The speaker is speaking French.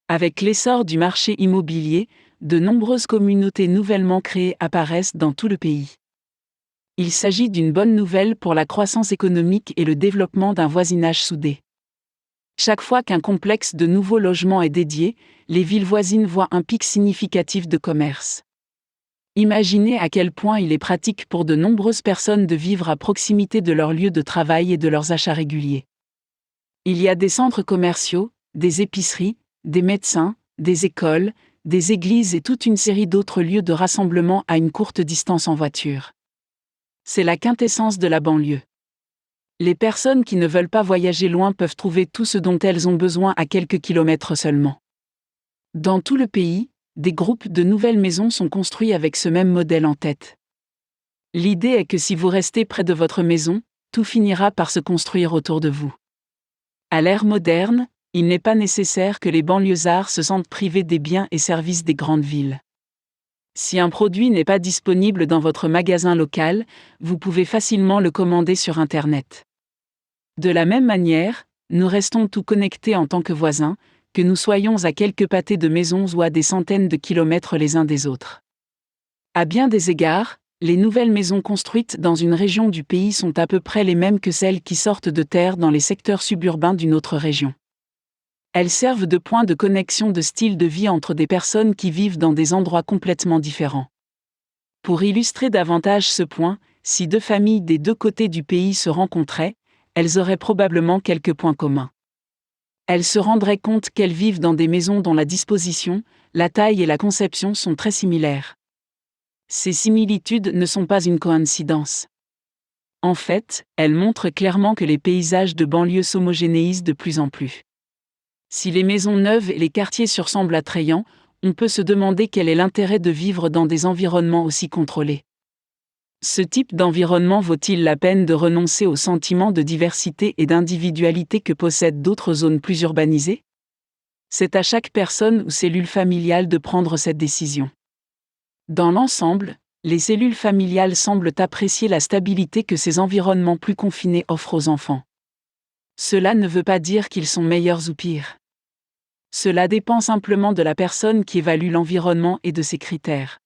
Avec l'essor du marché immobilier, de nombreuses communautés nouvellement créées apparaissent dans tout le pays. Il s'agit d'une bonne nouvelle pour la croissance économique et le développement d'un voisinage soudé. Chaque fois qu'un complexe de nouveaux logements est dédié, les villes voisines voient un pic significatif de commerce. Imaginez à quel point il est pratique pour de nombreuses personnes de vivre à proximité de leur lieu de travail et de leurs achats réguliers. Il y a des centres commerciaux, des épiceries, des médecins, des écoles, des églises et toute une série d'autres lieux de rassemblement à une courte distance en voiture. C'est la quintessence de la banlieue. Les personnes qui ne veulent pas voyager loin peuvent trouver tout ce dont elles ont besoin à quelques kilomètres seulement. Dans tout le pays, des groupes de nouvelles maisons sont construits avec ce même modèle en tête. L'idée est que si vous restez près de votre maison, tout finira par se construire autour de vous. À l'ère moderne, il n'est pas nécessaire que les banlieusards se sentent privés des biens et services des grandes villes. Si un produit n'est pas disponible dans votre magasin local, vous pouvez facilement le commander sur Internet. De la même manière, nous restons tout connectés en tant que voisins, que nous soyons à quelques pâtés de maisons ou à des centaines de kilomètres les uns des autres. À bien des égards, les nouvelles maisons construites dans une région du pays sont à peu près les mêmes que celles qui sortent de terre dans les secteurs suburbains d'une autre région. Elles servent de point de connexion de style de vie entre des personnes qui vivent dans des endroits complètement différents. Pour illustrer davantage ce point, si deux familles des deux côtés du pays se rencontraient, elles auraient probablement quelques points communs. Elles se rendraient compte qu'elles vivent dans des maisons dont la disposition, la taille et la conception sont très similaires. Ces similitudes ne sont pas une coïncidence. En fait, elles montrent clairement que les paysages de banlieue s'homogénéisent de plus en plus. Si les maisons neuves et les quartiers se semblent attrayants, on peut se demander quel est l'intérêt de vivre dans des environnements aussi contrôlés. Ce type d'environnement vaut-il la peine de renoncer au sentiment de diversité et d'individualité que possèdent d'autres zones plus urbanisées ? C'est à chaque personne ou cellule familiale de prendre cette décision. Dans l'ensemble, les cellules familiales semblent apprécier la stabilité que ces environnements plus confinés offrent aux enfants. Cela ne veut pas dire qu'ils sont meilleurs ou pires. Cela dépend simplement de la personne qui évalue l'environnement et de ses critères.